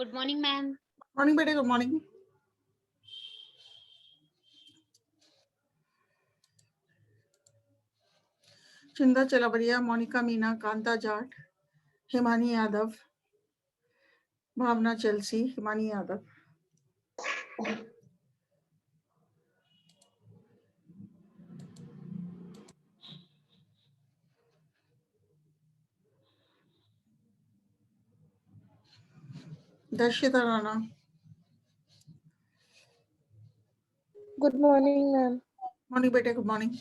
Good morning ma'am. Morning बेटे, good morning. Chinda Chalawariya, Monika Meena, Kanta Jat, Himani Yadav, Bhavna Chelsi, Himani Yadav. Darshita Rana. Good morning ma'am. Morning बेटे, good morning.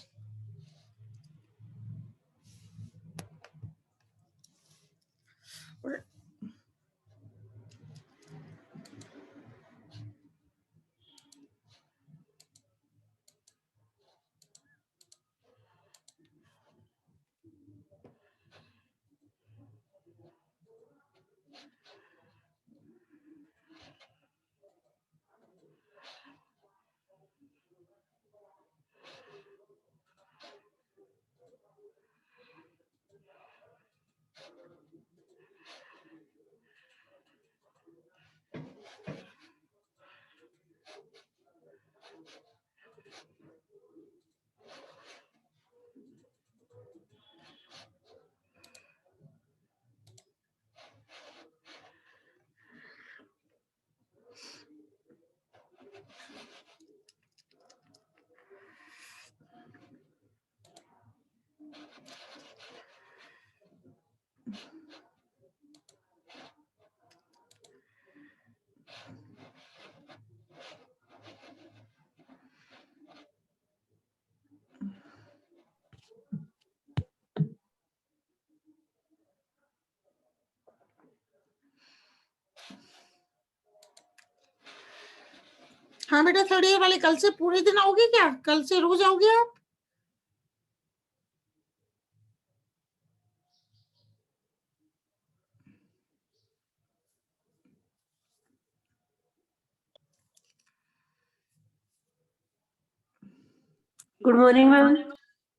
हाँ बेटा, थर्ड ईयर वाले कल से पूरे दिन आओगे क्या? कल से रोज आओगे आप? Good morning ma'am.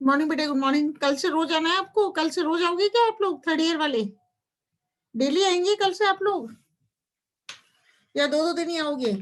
मॉर्निंग बेटे, गुड मॉर्निंग। कल से रोज आना है आपको। कल से रोज आओगे क्या आप लोग, थर्ड ईयर वाले? डेली आएंगे कल से आप लोग, या दो दो दिन ही आओगे?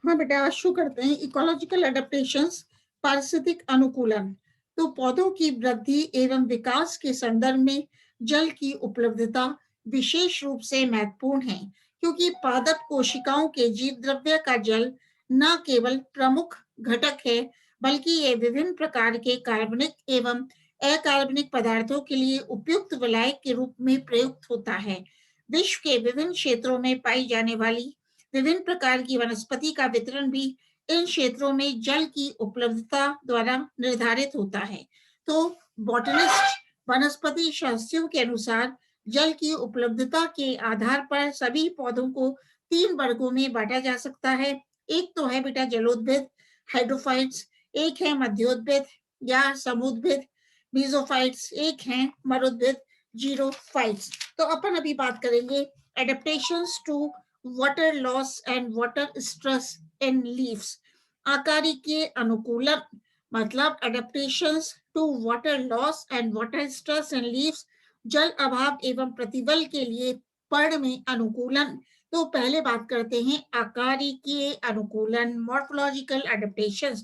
हाँ बेटा, शुरू करते हैं। इकोलॉजिकल एडेप्टेशंस, पारिस्थितिक अनुकूलन। तो पौधों की वृद्धि एवं विकास के संदर्भ में जल की उपलब्धता विशेष रूप से महत्वपूर्ण है, क्योंकि पादप कोशिकाओं के जीव द्रव्य का जल न केवल प्रमुख घटक है, बल्कि ये विभिन्न प्रकार के कार्बनिक एवं अकार्बनिक पदार्थों के लिए उपयुक्त विलायक के रूप में प्रयुक्त होता है। विश्व के विभिन्न क्षेत्रों में पाई जाने वाली विभिन्न प्रकार की वनस्पति का वितरण भी इन क्षेत्रों में जल की उपलब्धता द्वारा निर्धारित होता है। तो बॉटनिस्ट वनस्पति शास्त्रियों के अनुसार जल की उपलब्धता के आधार पर सभी पौधों को 3 वर्गों में बांटा जा सकता है। एक तो है बेटा जलोद्भिद, हाइड्रोफाइट्स, एक है मध्योद्भिद या समुद्भिद, बीजोफाइट्स, एक है मरुद्भिद, जीरोफाइट्स। तो अपन अभी बात करेंगे adaptations to water loss and water stress in leaves। आकारिकीय अनुकूलन मतलब adaptations to water loss and water stress in leaves, जल अभाव एवं प्रतिबल के लिए पर्ण में अनुकूलन। तो पहले बात करते हैं आकारिकीय अनुकूलन, मॉर्फोलॉजिकल एडेप्टेशंस।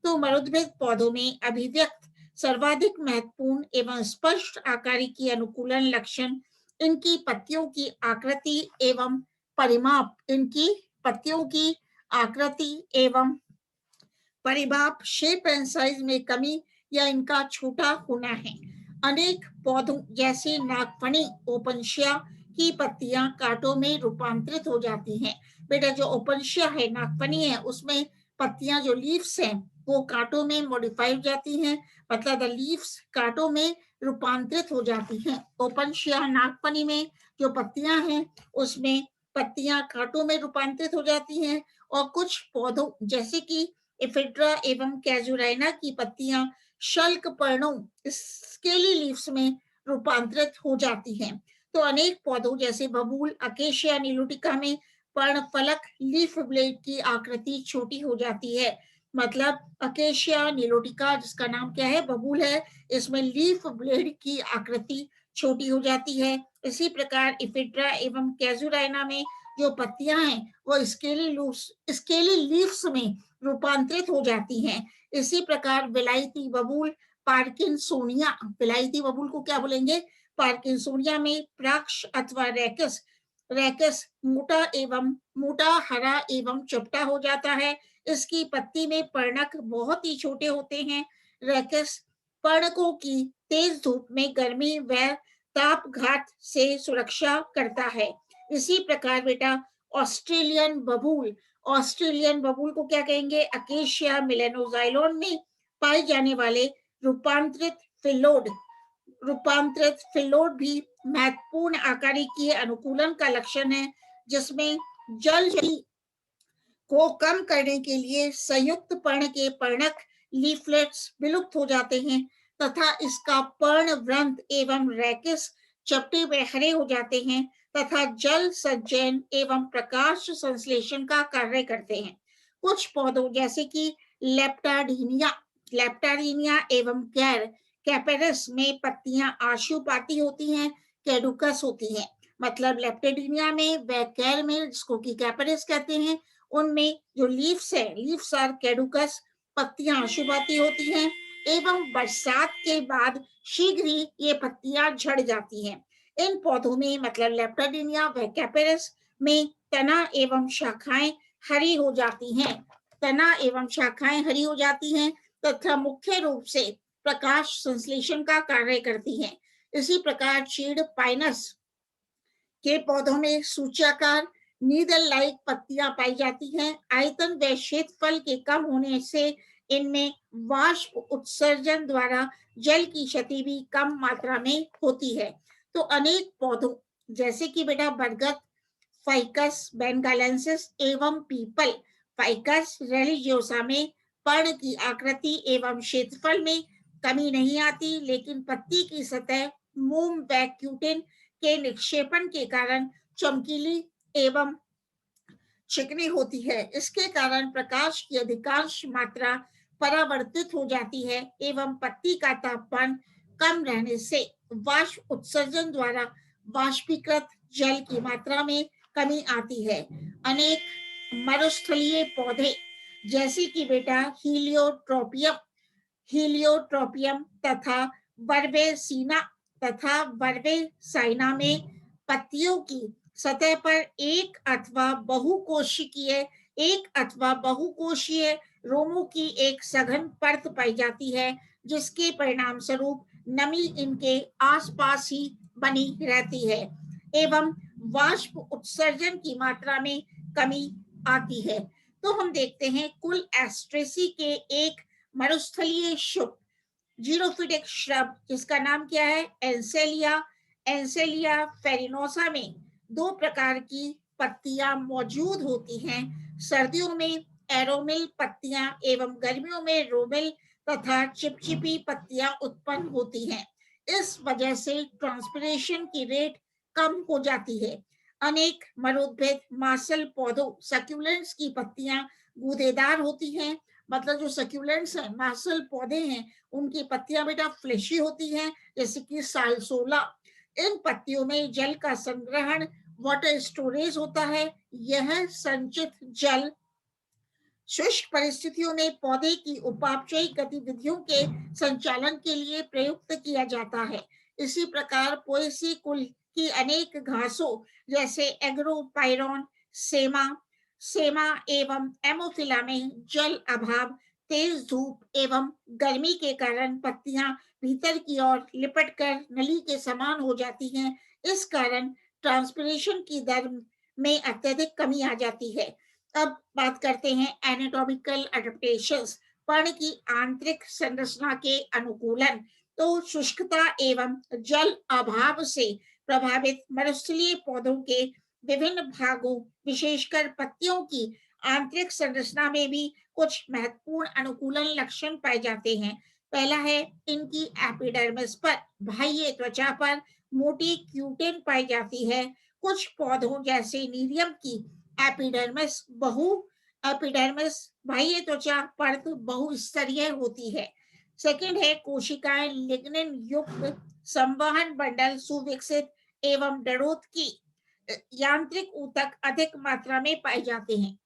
तो मरुद्भिद पौधों में अभिव्यक्त सर्वाधिक महत्वपूर्ण एवं स्पष्ट आकारिकीय अनुकूलन लक्षण इनकी पत्तियों की आकृति एवं परिमाप, इनकी पत्तियों की आकृति एवं परिमाप, शेप एंड साइज में कमी या इनका छोटा होना है। अनेक पौधों जैसे नागफनी, ओपनशिया की पत्तियां कांटों में रूपांतरित हो जाती हैं। बेटा जो ओपनशिया है, नागफनी है, उसमें पत्तियां जो लीव्स हैं वो कांटों में मॉडिफाई हो जाती हैं, मतलब द लीव्स कांटों में रूपांतरित हो जाती हैं। ओपनशिया नागफनी में जो पत्तियां हैं उसमें पत्तियां कांटों में रूपांतरित हो जाती हैं। और कुछ पौधों जैसे कि एफिड्रा एवं कैजुराइना की पत्तियां शल्क पर्णों, स्केली लीव्स में रूपांतरित हो जाती हैं। तो अनेक पौधों जैसे बबूल, अकेशिया निलोटिका में पर्ण फलक, लीफ ब्लेड की आकृति छोटी हो जाती है। मतलब अकेशिया निलोटिका, जिसका नाम क्या है, बबूल है, इसमें लीफ ब्लेड की आकृति छोटी हो जाती है। इसी प्रकार इफिड्रा एवं कैजुराइना में जो पत्तियां हैं वो स्केली लीव्स में रूपांतरित हो जाती हैं। इसी प्रकार विलायती बबूल, पार्किंसोनिया, विलायती बबूल को क्या बोलेंगे, पार्किंसोनिया में प्राक्ष अथवा रैकस, रैकस मोटा हरा एवं चपटा हो जाता है। इसकी पत्ती में पर्णक बहुत ही छोटे होते हैं। रैकस पर्णकों की तेज धूप में गर्मी व तापघात से सुरक्षा करता है। इसी प्रकार बेटा ऑस्ट्रेलियन बबूल, ऑस्ट्रेलियन बबूल को क्या कहेंगे, अकेशिया मिलेनोजाइलोन में पाए जाने वाले रूपांतरित फिलोड भी महत्वपूर्ण आकारिकीय अनुकूलन का लक्षण है, जिसमें जल को कम करने के लिए संयुक्त पर्ण के पर्णक लीफलेट्स विलुप्त हो जाते हैं तथा इसका पर्ण वृंत एवं रैकिस चपटे में हरे हो जाते हैं तथा जल संचयन एवं प्रकाश संश्लेषण का कार्य करते हैं। कुछ पौधों जैसे कि लेप्टाडीनिया एवं कैपेरस में पत्तियां आशुपाती होती हैं, कैडुकस होती हैं। मतलब लेप्टाडीनिया में व कैर में, जिसको कि कैपेरस कहते हैं, उनमें जो लीव्स है, लीव्स आर कैडुकस, पत्तियां आशुपाती होती हैं एवं बरसात के बाद शीघ्र ही ये पत्तियां झड़ जाती हैं। इन पौधों में मतलब लेप्टाडीनिया व कैपेरस में तना एवं शाखाएं हरी हो जाती हैं, तना एवं शाखाएं हरी हो जाती हैं तथा मुख्य रूप से प्रकाश संश्लेषण का कार्य करती हैं। इसी प्रकार चीड़ पाइनस के पौधों में सूच्याकार नीडल लाइक पत्तियां पाई जाती हैं। आयतन व क्षेत्रफल के कम होने से इनमें वाष्प उत्सर्जन द्वारा जल की क्षति भी कम मात्रा में होती है। तो अनेक पौधों जैसे कि बेटा बरगद, फाइकस बेंगालेंसिस एवं पीपल, फाइकस रेलिजियोसा में पर्ण की आकृति एवं क्षेत्रफल में कमी नहीं आती, लेकिन पत्ती की सतह मोम व क्यूटिन के निक्षेपण के कारण चमकीली एवं चिकनी होती है। इसके कारण प्रकाश की अधिकांश मात्रा परावर्तित हो जाती है एवं पत्ती का तापमान कम रहने से वाष्प उत्सर्जन द्वारा वाष्पीकृत जल की मात्रा में कमी आती है। अनेक मरुस्थलीय पौधे जैसे कि बेटा हीलियोट्रोपियम तथा वर्बेसीना तथा वर्बेसाइना में पत्तियों की सतह पर एक अथवा बहुकोशीय रोमों की एक सघन परत पाई जाती है, जिसके परिणाम स्वरूप नमी इनके आसपास ही बनी रहती है एवं वाष्प उत्सर्जन की मात्रा में कमी आती है। तो हम देखते हैं कुल एस्ट्रेसी के एक मरुस्थलीय शुभ जीरोफिटिक श्रब जिसका नाम क्या है, एंसेलिया फेरिनोसा में दो प्रकार की पत्तियां मौजूद होती हैं। सर्दियों में एरोमिल पत्तियां एवं गर्मियों में रोमिल तथा चिपचिपी पत्तियां उत्पन्न होती हैं। इस वजह से ट्रांसपिरेशन की रेट कम हो जाती है। अनेक मरुद्भिद मांसल पौधों सक्यूलेंट्स की पत्तियां गूदेदार होती हैं। मतलब जो सक्यूलेंट्स हैं, मांसल पौधे हैं, उनकी पत्तियां बेटा फ्लेशी होती हैं, जैसे कि सालसोला। इन पत्तियों में जल का संग्रहण वाटर स्टोरेज होता है। यह संचित जल शुष्क परिस्थितियों में पौधे की उपापचयी गतिविधियों के संचालन के लिए प्रयुक्त किया जाता है। इसी प्रकार पोएसी कुल की अनेक घासों जैसे एग्रोपाइरॉन, सेमा एवं एमोफिला में जल अभाव, तेज धूप एवं गर्मी के कारण पत्तियां भीतर की ओर लिपटकर नली के समान हो जाती हैं। इस कारण ट्रांसपिरेशन की दर में अत्यधिक कमी आ जाती है। अब बात करते हैं एनाटॉमिकल एडेप्टेशंस, पर्ण की आंतरिक संरचना के अनुकूलन। तो शुष्कता एवं जल अभाव से प्रभावित मरुस्थलीय पौधों के विभिन्न भागों विशेषकर पत्तियों की आंतरिक संरचना में भी कुछ महत्वपूर्ण अनुकूलन लक्षण पाए जाते हैं। पहला है इनकी एपिडर्मिस पर, बाह्य त्वचा पर मोटी क्यूटिन पाई जाती है। कुछ पौधों जैसे नीरियम की एपिडर्मिस बाह्य त्वचा परत बहुस्तरीय होती है। सेकंड है कोशिकाएं लिग्निन युक्त संवहन मंडल सुविकसित एवं डरोथ की यांत्रिक ऊतक अधिक मात्रा में पाए जाते हैं।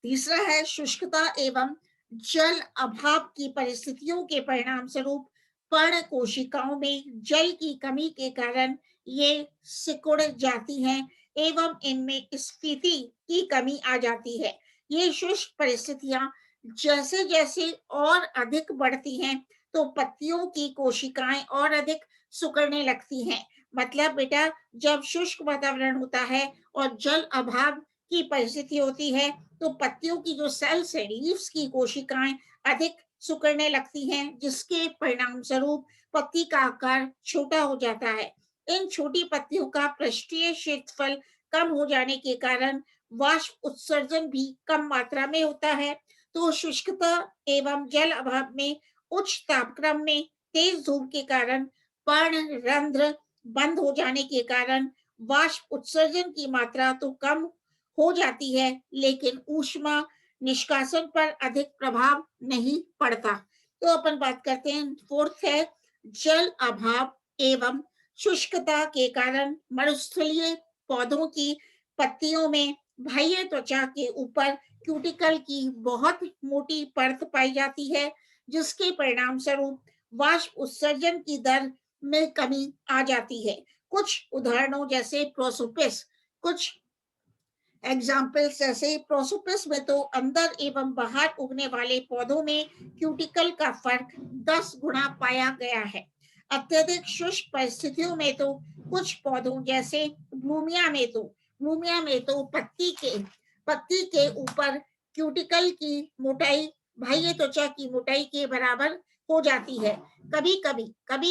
तीसरा है शुष्कता एवं जल अभाव की परिस्थितियों के परिणाम स्वरूप पर्ण कोशिकाओं में जल की कमी के कारण ये सिकुड़ जाती हैं एवं इनमें स्फीति की कमी आ जाती है। ये शुष्क परिस्थितियां जैसे जैसे और अधिक बढ़ती हैं तो पत्तियों की कोशिकाएं और अधिक सिकुड़ने लगती हैं। मतलब बेटा जब शुष्क वातावरण होता है और जल अभाव की परिस्थिति होती है तो पत्तियों की जो सेल्स है, लीव्स की कोशिकाएं अधिक सिकुड़ने लगती हैं, जिसके परिणाम स्वरूप पत्ती का आकार छोटा हो जाता है। इन छोटी पत्तियों का पृष्ठीय क्षेत्रफल कम हो जाने के कारण वाष्प उत्सर्जन भी कम मात्रा में होता है। तो शुष्कता एवं जल अभाव में उच्च तापक्रम में तेज धूप के कारण पर्ण रंध्र बंद हो जाने के कारण वाष्प उत्सर्जन की मात्रा तो कम हो जाती है, लेकिन ऊष्मा निष्कासन पर अधिक प्रभाव नहीं पड़ता। तो अपन बात करते हैं, फोर्थ है जल अभाव एवं शुष्कता के कारण मरुस्थलीय पौधों की पत्तियों में बाह्य त्वचा के ऊपर क्यूटिकल की बहुत मोटी परत पाई जाती है, जिसके परिणाम स्वरूप वाष्प उत्सर्जन की दर में कमी आ जाती है। कुछ उदाहरणों जैसे प्रोसोपिस, कुछ एग्जाम्पल्स जैसे प्रोसोपिस में तो अंदर एवं बाहर उगने वाले पौधों में क्यूटिकल का फर्क 10 गुना पाया गया है। अत्यधिक शुष्क परिस्थितियों में तो कुछ पौधों जैसे ब्लूमिया में तो पत्ती के ऊपर क्यूटिकल की मोटाई बाह्य त्वचा की मोटाई के बराबर हो जाती है। कभी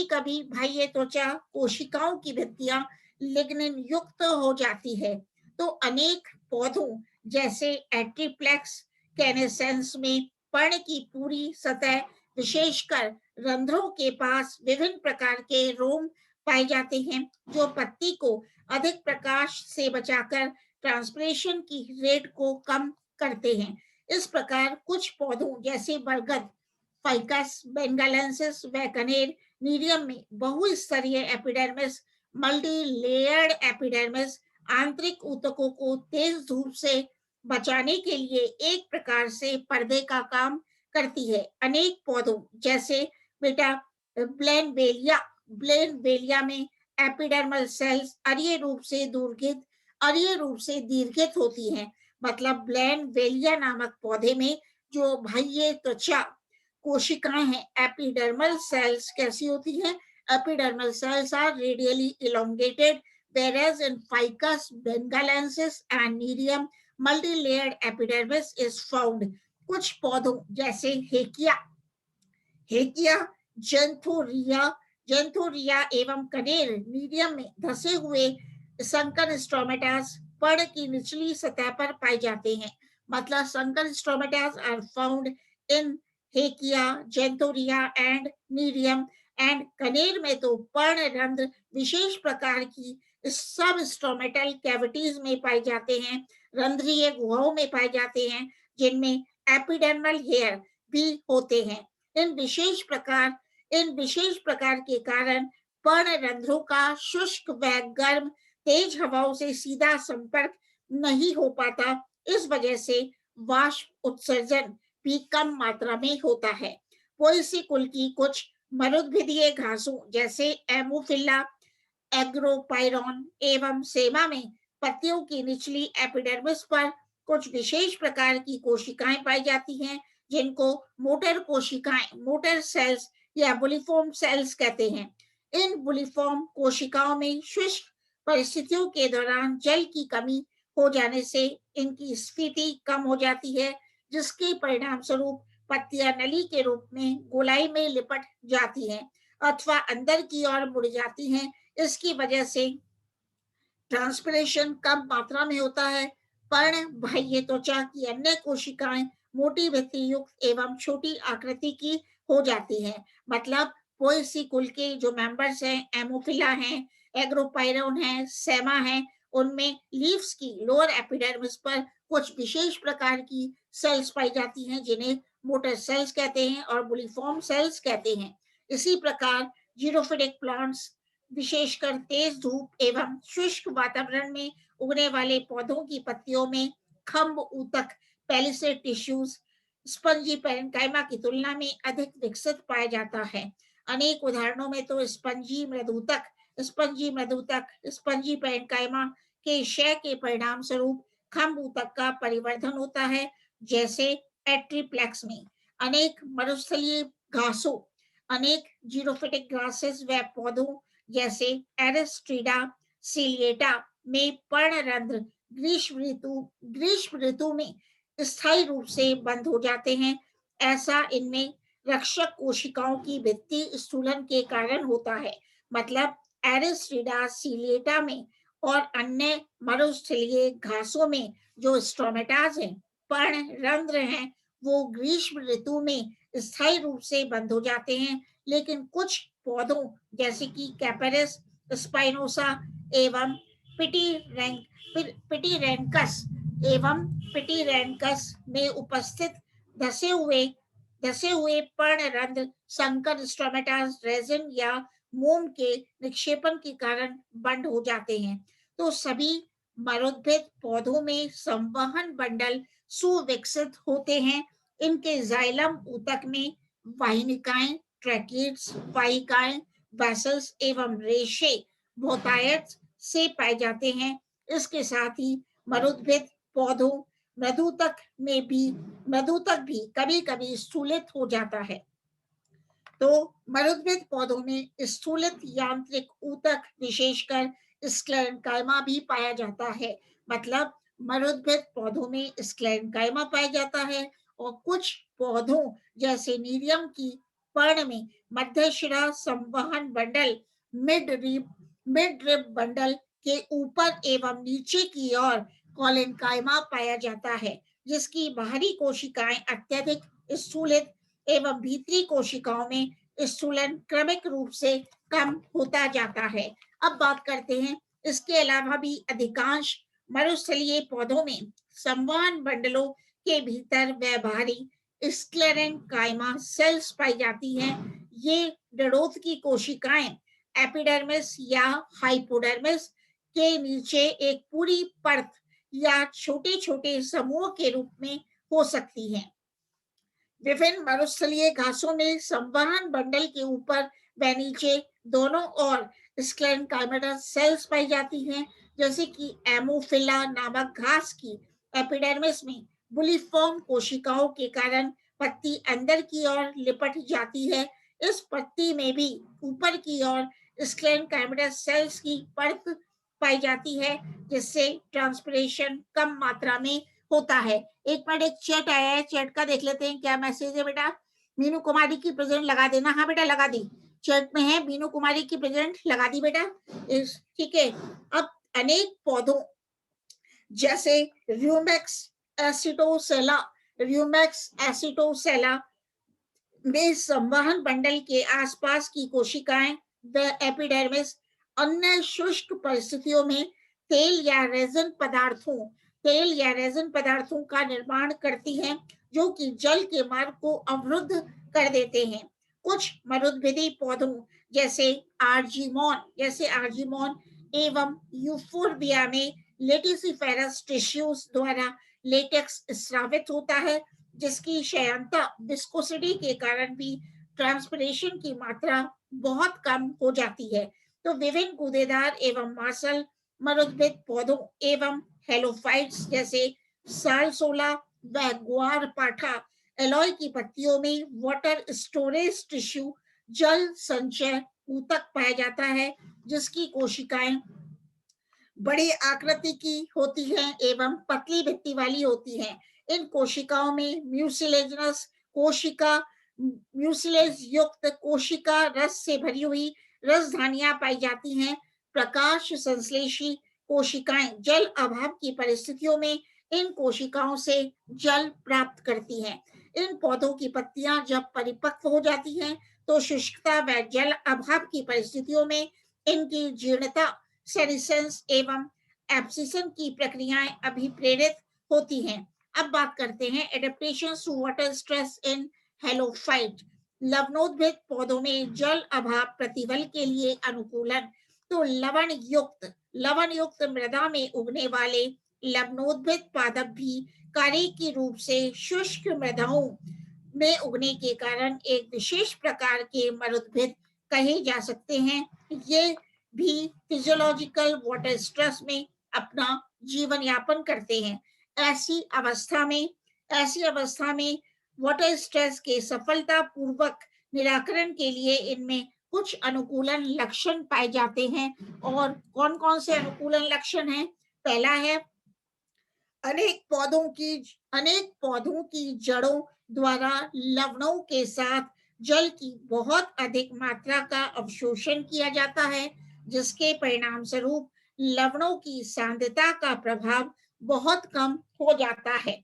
कभी बाह्य त्वचा कोशिकाओं की भित्तियां लिग्निन युक्त हो जाती है। तो अनेक पौधों जैसे एट्रिप्लेक्स कैनेसेंस में पर्ण की पूरी सतह विशेषकर रंध्रों के पास विभिन्न प्रकार के रोम पाए जाते हैं, जो पत्ती को अधिक प्रकाश से बचाकर ट्रांसपिरेशन की रेट को कम करते हैं। इस प्रकार कुछ पौधों जैसे बरगद, फाइकस बेंगालेंसिस व कनेर मीडियम में बहुस्तरीय एपिडर्मिस, मल्टी लेयर्ड एपिडर्मिस आंतरिक ऊतकों को तेज धूप से बचाने के लिए एक प्रकार से पर्दे का काम करती है। अनेक पौधों जैसे बेटा ब्लेनवेलिया में एपिडर्मल सेल्स अरीय रूप से दीर्घित होती हैं। मतलब ब्लेनवेलिया नामक पौधे में जो बाह्य त्वचा कोशिकाएं हैं, एपिडर्मल सेल्स कैसी होती हैं? Epidermal cells are radially elongated, whereas in Ficus bengalensis and Nerium multi-layered epidermis is found. कुछ पौधों जैसे हेकिया, जेंथोरिया एवं कनेर मीडियम में धसे हुए संकर स्ट्रोमेटास पर्ण की निचली सतह पर पाए जाते हैं। मतलब sunken stomatas are found in Hakea, Xanthorrhoea and nerium and kaner में तो पर्ण रंध्र विशेष प्रकार की सब स्ट्रोमेटल कैविटीज में पाए जाते हैं, रंध्रीय गुहाओं में पाए जाते हैं, जिनमें एपिडर्मल हेयर भी होते हैं। इन विशेष प्रकार के कारण पर्ण रंध्रों का शुष्क व गर्म तेज हवाओं से सीधा संपर्क नहीं हो पाता। इस वजह से वाष्प उत्सर्जन भी कम मात्रा में होता है। पोएसी कुल की कुछ मरुद्भिदीय घासों जैसे एमोफिला, एग्रोपाइरॉन एवं सेमा में पत्तियों की निचली एपिडर्मिस पर कुछ विशेष प्रकार की कोशिकाएं पाई जाती हैं, जिनको मोटर सेल्स या बुलिफॉर्म सेल्स कहते हैं। इन बुलिफॉर्म कोशिकाओं में शुष्क परिस्थितियों के दौरान जल की कमी हो जाने से इनकी स्फीति कम हो जाती है, जिसके परिणाम स्वरूप पत्तियां नली के रूप में गोलाई में लिपट जाती हैं अथवा अंदर की ओर मुड़ जाती हैं। इसकी वजह से ट्रांसपिरेशन कम मात्रा में होता है। पर्ण बाह्य त्वचा की अन्य कोशिकाएं मोटी भित्ति युक्त एवं छोटी आकृति की हो जाती हैं। मतलब पोएसी कुल के जो मेंबर्स हैं, एमोफिला हैं, एग्रोपाइरोन हैं, सेमा हैं, उनमें लीव्स की लोअर एपिडर्मिस पर कुछ विशेष प्रकार की सेल्स पाई जाती हैं, जिन्हें मोटर सेल्स कहते हैं और बुलिफॉर्म सेल्स कहते हैं। इसी प्रकार जीरोफिटिक प्लांट्स विशेषकर तेज धूप एवं शुष्क वातावरण में उगने वाले पौधों की पत्तियों में खंभ ऊतक पैलिसेड टिश्यूज स्पंजी पैरेन्काइमा की तुलना में अधिक विकसित पाया जाता है। अनेक उदाहरणों में तो स्पंजी मृदूतक स्पंजी पैरेन्काइमा के क्षय के परिणाम स्वरूप खंभ ऊतक का परिवर्धन होता है, जैसे एट्रीप्लेक्स में। अनेक मरुस्थलीय घासों, अनेक जीरोफिटिक ग्रासेस व पौधों जैसे एरिस्ट्रिडा सिलिएटा में पर्णरंध्र ग्रीष्म ऋतु में स्थायी रूप से बंद हो जाते हैं। ऐसा इनमें रक्षक कोशिकाओं की भित्ति स्थूलन के कारण होता है। मतलब एरिस्ट्रिडा सिलिएटा में और अन्य मरुस्थलीय घासों में जो स्ट्रोमेटाज हैं, पर्णरंध्र हैं, वो ग्रीष्म ऋतु में स्थायी रूप से बंद हो जाते हैं। लेकिन कुछ पौधों जैसे कि कैपेरस स्पाइनोसा एवं पिटीरेंकस में उपस्थित धसे हुए पर्णरंध्र संकर स्ट्रोमेटास रेजिन या मोम के निक्षेपण के कारण बंद हो जाते हैं। तो सभी मरुद्भिद पौधों में संवहन बंडल सुविकसित होते हैं। इनके जाइलम ऊतक में वाहिनिकाएं, ट्रैकिड्स, वाहिकाएं, वेसल्स एवं रेशे बहुतायत से पाए जाते हैं। इसके साथ ही मरुद्भिद पौधों मृदुतक भी कभी-कभी स्थूलित हो जाता है। तो मरुद्भिद पौधों में स्थूलित यांत्रिक ऊतक विशेषकर स्क्लेरेन्काइमा भी पाया जाता है। मतलब मरुद्भिद पौधों में स्क्लेरेन्काइमा पाया जाता है और कुछ पौधों जैसे नीरियम की पर्ण में मध्यशिरा संवहन बंडल मिड रिब बंडल के ऊपर एवं नीचे की ओर कॉलेन्काइमा पाया जाता है, जिसकी बाहरी कोशिकाएं अत्यधिक स्थूलित एवं भीतरी कोशिकाओं में स्थूलन क्रमिक रूप से कम होता जाता है। अब बात करते हैं, इसके अलावा भी अधिकांश मरुस्थलीय पौधों में संवहन बंडलों के भीतर व बाहरी स्क्लेरेन्काइमा सेल्स पाई जाती हैं, ये जड़ोत की कोशिकाएं एपिडर्मिस या हाइपोडर्मिस के नीचे एक पूरी परत या छोटे छोटे समूह के रूप में हो सकती हैं। विभिन्न मरुस्थलीय घासों में संवहन बंडल के ऊपर व नीचे दोनों ओर स्क्लेरेंकाइमेटा सेल्स पाई जाती हैं, जैसे कि एमोफिला नामक घास की एपिडर्मिस में बुलिफॉर्म कोशिकाओं के कारण पत्ती अंदर की ओर लिपट जाती है। इस पत्ती में भी ऊपर की ओर स्क्लेरेंकाइमेटा सेल्स की परत पाई जाती है, जिससे ट्रांसपिरेशन कम मात्रा में होता है। एक मिनट, एक चैट आया है, चैट का देख लेते हैं क्या मैसेज है बेटा। मीनू कुमारी की प्रेजेंट लगा देना। हाँ बेटा लगा दी, चैट में है मीनू कुमारी की प्रेजेंट लगा दी बेटा। ठीक है। अब अनेक पौधों जैसे र्यूमेक्स एसिटोसेला में संवहन बंडल के आसपास की कोशिकाएं व एपिडर्मिस अन्य शुष्क परिस्थितियों में तेल या रेजन पदार्थों का निर्माण करती हैं, जो कि जल के मार्ग को अवरुद्ध कर देते हैं। कुछ मरुद्भिदी पौधों जैसे आर्जीमोन एवं यूफोर्बिया में लेटिसिफेरस टिश्यूज द्वारा लेटेक्स स्रावित होता है, जिसकी क्षयंता विस्कोसिटी के कारण भी ट्रांसपिरेशन की मात्रा बहुत कम हो जाती है। तो विभिन्न गूदेदार एवं मांसल मरुद्भिद पौधों एवं हेलोफाइट्स जैसे सालसोला व ग्वार पाठा एलॉय की पत्तियों में वाटर स्टोरेज टिश्यू जल संचय ऊतक पाया जाता है, जिसकी कोशिकाएं बड़ी आकृति की होती हैं एवं पतली भित्ति वाली होती हैं। इन कोशिकाओं में म्यूसिलेज युक्त कोशिका रस से भरी हुई रसधानियां पाई जाती हैं। प्रकाश संश्लेषी कोशिकाएं जल अभाव की परिस्थितियों में इन कोशिकाओं से जल प्राप्त करती हैं। इन पौधों की पत्तियां जब परिपक्व हो जाती हैं, तो शुष्कता व जल अभाव की परिस्थितियों में इनकी जीर्णता, सेरिसेंस एवं एब्सिशन की प्रक्रियाएं अभिप्रेरित होती हैं। अब बात करते हैं adaptations to water stress in halophyte. लवणोद्भिद पौधों में जल अभाव प्रतिबल के लिए अनुकूलन। तो लवण युक्त मृदा में उगने वाले लवणोद्भिद पादप भी कार्यकी रूप से शुष्क मृदाओं में उगने के कारण एक विशेष प्रकार के मरुद्भिद कहे जा सकते हैं। ये भी फिजियोलॉजिकल वाटर स्ट्रेस में अपना जीवन यापन करते हैं। ऐसी अवस्था में वाटर स्ट्रेस के सफलतापूर्वक निराकरण के लिए इनमें कुछ अनुकूलन लक्षण पाए जाते हैं। और कौन कौन से अनुकूलन लक्षण हैं? पहला है अनेक पौधों की जड़ों द्वारा लवणों के साथ जल की बहुत अधिक मात्रा का अवशोषण किया जाता है, जिसके परिणाम स्वरूप लवणों की सांद्रता का प्रभाव बहुत कम हो जाता है।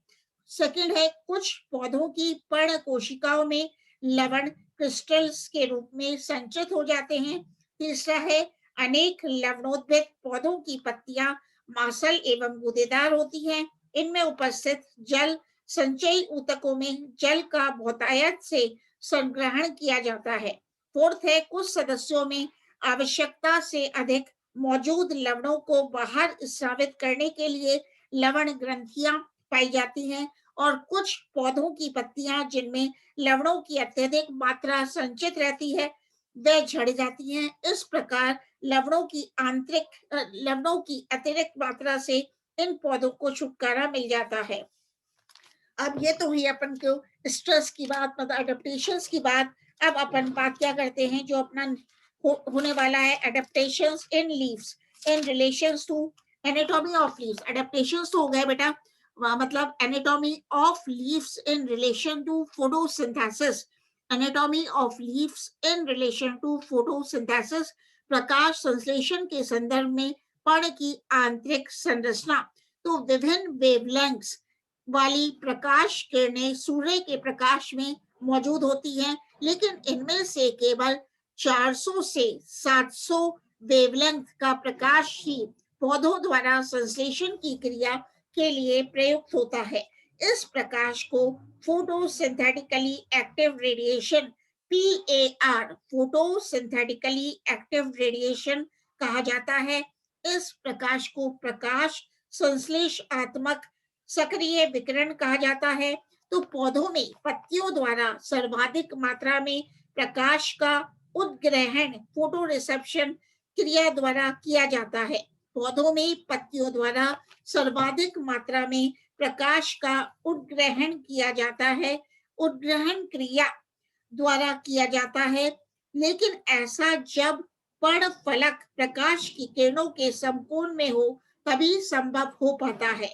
सेकंड है कुछ पौधों की पर्ण कोशिकाओं में लवण क्रिस्टल्स के रूप में संचित हो जाते हैं। तीसरा है अनेक लवणोद्भिद पौधों की पत्तियां मांसल एवं गूदेदार होती हैं। इनमें उपस्थित जल संचयी ऊतकों में जल का बहुतायत से संग्रहण किया जाता है। फोर्थ है कुछ सदस्यों में आवश्यकता से अधिक मौजूद लवणों को बाहर स्रावित करने के लिए लवण ग्रंथियां पाई जाती हैं। और कुछ पौधों की पत्तियां जिनमें लवणों की अत्यधिक मात्रा संचित रहती है, वे झड़ जाती हैं। इस प्रकार लवणों की अतिरिक्त मात्रा से इन पौधों को छुटकारा मिल जाता है। अब ये तो हुई अपन को स्ट्रेस की बात, मतलब एडेप्टेशंस की बात। अब अपन बात क्या करते हैं जो अपना होने वाला है adaptations in leaves in relations to anatomy of leaves. Adaptations तो हो गए बेटा, मतलब anatomy of leaves in relation to photosynthesis. Anatomy of leaves in relation to photosynthesis प्रकाश संश्लेषण के संदर्भ में पर्ण की आंतरिक संरचना। तो विभिन्न वेवलेंथ्स वाली प्रकाश किरणें सूर्य के प्रकाश में मौजूद होती हैं, लेकिन इनमें से केवल 400 से 700 वेवलेंथ का प्रकाश ही पौधों द्वारा संश्लेषण की क्रिया के लिए प्रयुक्त होता है। इस प्रकाश को photosynthetically active radiation PAR photosynthetically active radiation कहा जाता है। इस प्रकाश को प्रकाश संश्लेषणात्मक सक्रिय विकिरण कहा जाता है। तो पौधों में पत्तियों द्वारा सर्वाधिक मात्रा में प्रकाश का उद्ग्रहण फोटो रिसेप्शन क्रिया द्वारा किया जाता है। पौधों में पत्तियों द्वारा सर्वाधिक मात्रा में प्रकाश का उद्ग्रहण किया जाता है, उद्ग्रहण क्रिया द्वारा किया जाता है। लेकिन ऐसा जब पर्णफलक प्रकाश की किरणों के समकोण में हो तभी संभव हो पाता है।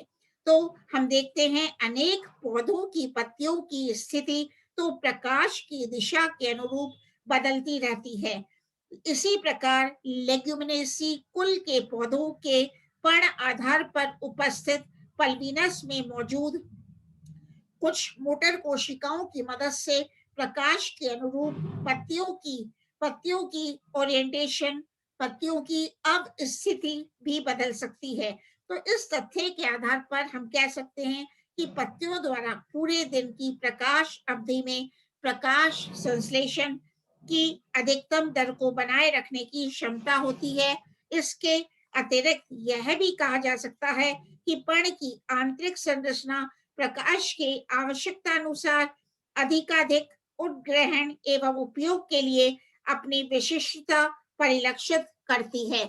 तो हम देखते हैं अनेक पौधों की पत्तियों की स्थिति तो प्रकाश की दिशा के अनुरूप बदलती रहती है। इसी प्रकार लेग्यूमिनेसी कुल के पौधों के पर्ण आधार पर उपस्थित पल्बिनस में मौजूद कुछ मोटर कोशिकाओं की मदद से प्रकाश के अनुरूप पत्तियों की ओरिएंटेशन, पत्तियों की अब स्थिति भी बदल सकती है। तो इस तथ्य के आधार पर हम कह सकते हैं कि पत्तियों द्वारा पूरे दिन की प्रकाश अवधि में प्रकाश संश्लेषण की अधिकतम दर को बनाए रखने की क्षमता होती है। इसके अतिरिक्त यह भी कहा जा सकता है कि पर्ण की आंतरिक संरचना प्रकाश के आवश्यकता अनुसार अधिकाधिक उद्ग्रहण एवं उपयोग के लिए अपनी विशिष्टता परिलक्षित करती है।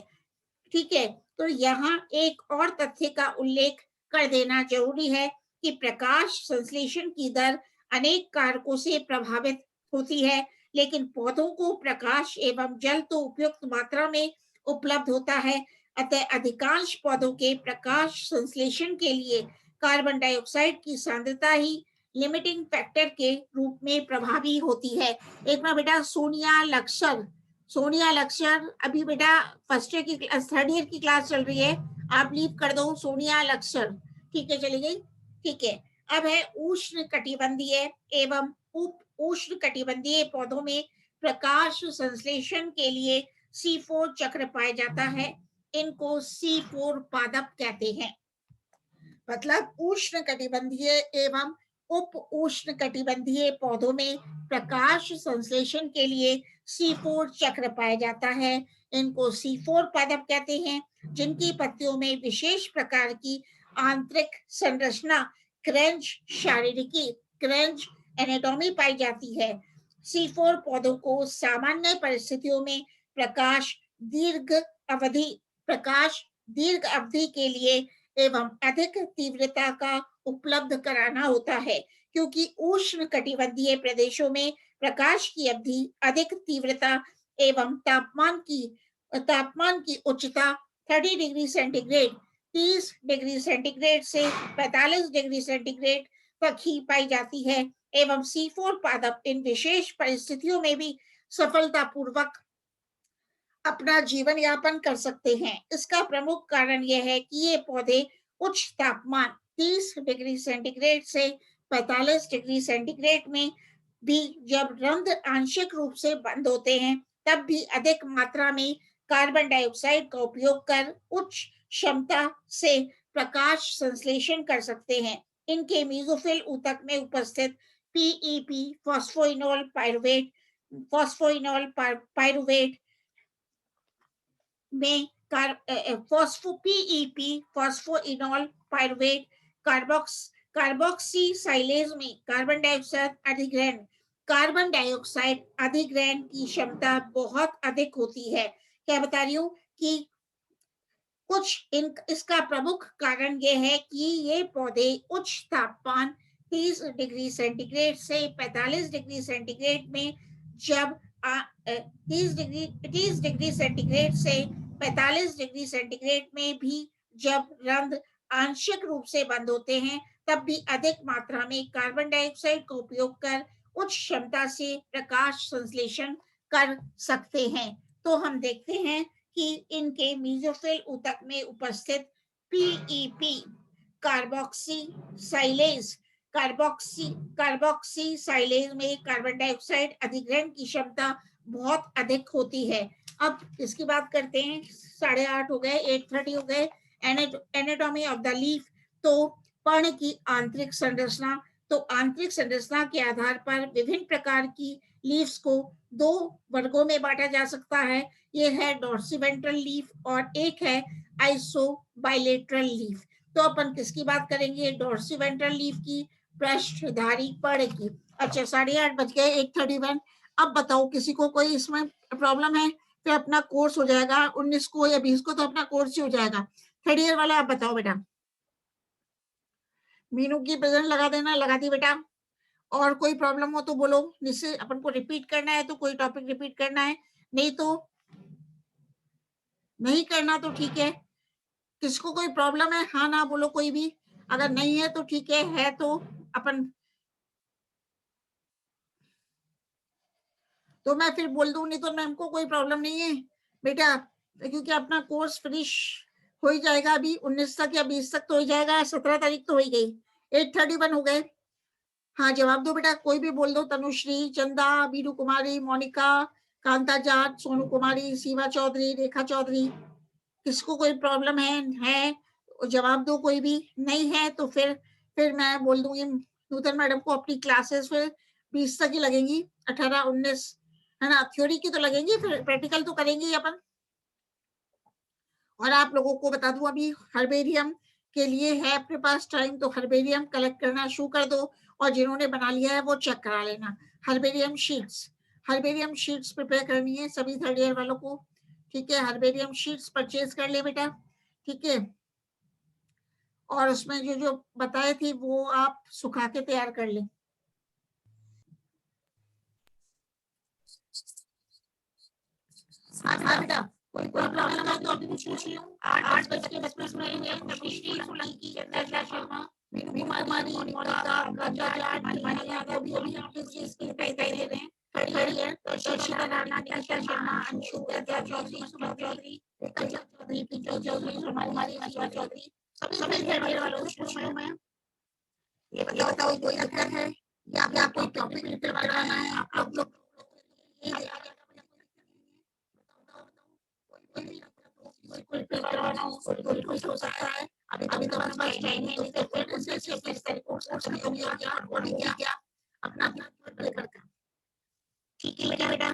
ठीक है, तो यहाँ एक और तथ्य का उल्लेख कर देना जरूरी है कि प्रकाश संश्लेषण की दर अनेक कारकों से प्रभावित होती है, लेकिन पौधों को प्रकाश एवं जल तो उपयुक्त मात्रा में उपलब्ध होता है। अतः अधिकांश पौधों के प्रकाश संश्लेषण के लिए कार्बन डाइऑक्साइड की सांद्रता ही लिमिटिंग फैक्टर के रूप में प्रभावी होती है। एक बार बेटा सोनिया लक्ष्यर अभी बेटा फर्स्ट ईयर की थर्ड ईयर की क्लास चल रही है, आप लीव कर दो। सोनिया लक्ष्यर ठीक है, चली गई। ठीक है, अब है उष्ण कटिबंधीय एवं उप उष्ण कटिबंधीय पौधों में प्रकाश संश्लेषण के लिए C4 चक्र पाया जाता है। इनको C4 पादप कहते हैं। मतलब उष्ण कटिबंधीय एवं उप उष्ण कटिबंधीय पौधों में प्रकाश संश्लेषण के लिए C4 चक्र पाया जाता है। इनको C4 पादप कहते हैं, जिनकी पत्तियों में विशेष प्रकार की आंतरिक संरचना क्रंच शारीरिकी क्रंच एनाटॉमी पाई जाती है। C4 पौधों को सामान्य परिस्थितियों में प्रकाश दीर्घ अवधि के लिए एवं अधिक तीव्रता का उपलब्ध कराना होता है, क्योंकि उष्ण कटिबंधीय प्रदेशों में प्रकाश की अवधि अधिक तीव्रता एवं तापमान की उच्चता 30 डिग्री सेंटीग्रेड 30 डिग्री सेंटीग्रेड से 45 डिग्री सेंटीग्रेड तक ही पाई जाती है। एवं C4 पादप इन विशेष परिस्थितियों में भी सफलतापूर्वक अपना जीवन यापन कर सकते हैं। इसका प्रमुख कारण यह है कि ये पौधे उच्च तापमान 30 डिग्री सेंटीग्रेड से 45 डिग्री सेंटीग्रेड में भी जब रंध्र आंशिक रूप से बंद होते हैं तब भी अधिक मात्रा में कार्बन डाइऑक्साइड का उपयोग कर उच्च क्षमता से प्रकाश संश्लेषण कर सकते हैं। इनके मेसोफिल ऊतक में उपस्थित PEP फॉस्फोइनोल पायरुवेट में PEP फॉस्फोइनोल पायरुवेट कार्बोक्सीसाइलेज में कार्बन डाइऑक्साइड अधिग्रहण की क्षमता बहुत अधिक होती है। क्या बता रही हूँ कि इसका प्रमुख कारण यह है कि ये पौधे उच्च तापमान 30 डिग्री सेंटीग्रेड से 45 डिग्री सेंटीग्रेड में जब 30 डिग्री सेंटीग्रेड से 45 डिग्री सेंटीग्रेड में भी जब रंध्र आंशिक रूप से बंद होते हैं तब भी अधिक मात्रा में कार्बन डाइऑक्साइड का उपयोग कर उच्च क्षमता से प्रकाश संश्लेषण कर सकते हैं। तो हम देखते हैं कि इनके मेसोफिल ऊतक में उपस्थित PEP कार्बोक्सीसाइलेज में कार्बन डाइऑक्साइड अधिग्रहण की क्षमता बहुत अधिक होती है। अब इसकी बात करते हैं, 8:30 हो गए, 8:30 हो गए। एनाटॉमी ऑफ द लीफ, तो पर्ण की आंतरिक संरचना, तो आंतरिक संरचना के आधार पर विभिन्न प्रकार की लीव्स को दो वर्गों में बांटा जा सकता है। ये है डॉर्सिवेंट्रल लीफ और एक है आइसोबाइलेटरल लीफ। तो अपन किसकी बात करेंगे? डॉर्सिवेंट्रल लीफ की, पृष्ठधारी पड़ की। अच्छा 8:30 बज गए, 8:31। अब बताओ किसी को कोई इसमें प्रॉब्लम है? फिर अपना कोर्स हो जाएगा 19 को या 20 को, तो अपना कोर्स ही हो जाएगा। थर्ड ईयर वाला आप बताओ बेटा। मीनू की प्रेजेंट लगा देना, लगा दी बेटा। और कोई प्रॉब्लम हो तो बोलो, जिससे अपन को रिपीट करना है तो कोई टॉपिक रिपीट करना है, नहीं तो नहीं करना तो ठीक है। किसको कोई प्रॉब्लम है? हाँ ना बोलो कोई भी। अगर नहीं है तो ठीक है तो अपन, तो मैं फिर बोल दूं, नहीं तो मैम को कोई प्रॉब्लम नहीं है बेटा, क्योंकि अपना कोर्स फिनिश हो ही जाएगा अभी 19 तक या 20 तक तो हो ही जाएगा। 17 तारीख तो हो ही गई, 8:31 हो गए। हाँ जवाब दो बेटा, कोई भी बोल दो। तनुश्री, चंदा, बीरू कुमारी, मोनिका, कांता जाट, सोनू कुमारी, सीमा चौधरी, रेखा चौधरी। किसको कोई प्रॉब्लम है जवाब दो। कोई भी नहीं है तो फिर मैं बोल दूंगी नूतन मैडम को अपनी क्लासेस फिर 20 तक ही लगेंगी, 18 19 है ना। थ्योरी की तो लगेंगी, फिर प्रैक्टिकल तो करेंगे ही अपन। और आप लोगों को बता दूं, अभी हर्बेरियम के लिए है अपने पास टाइम, तो हर्बेरियम कलेक्ट करना शुरू कर दो। और जिन्होंने बना लिया है वो चेक करा लेना। हर्बेरियम शीट्स प्रिपेयर करनी है सभी थर्ड ईयर वालों को। ठीक है, हर्बेरियम शीट्स परचेज कर ले बेटा। ठीक है, और उसमें जो जो बताए थे वो आप सुखा के तैयार कर लें। हाँ बेटा, कोई प्रॉब्लम है तो अभी कुछ पूछ लो। 8:55 तनुश्री, सोलंकी, चंदा शर्मा, मीनू कुमारी, मोनिका, गंगा जाट, मनीषा यादव भी अभी आपके चीज के दिखाई दे रहे हैं। थर्ड ईयर दर्शिका राणा, निशा शर्मा, अंशु, विद्या चौधरी, सुभा चौधरी, रेखा चौधरी, पिंटू चौधरी, सोमा कुमारी, शिवा चौधरी, सभी थर्ड ईयर वालों से पूछ रहा हूँ मैं। ये बताओ कोई दिक्कत है या कोई टॉपिक रिपेयर करवाना है आप लोग? कोई करवाना हो कोई हो सकता है। अभी तो बस टाइम नहीं, तो फिर उनसे से 20 तारीख को खत्म हो गया और बोल गया अपना अपना लेकर का। ठीक है बेटा,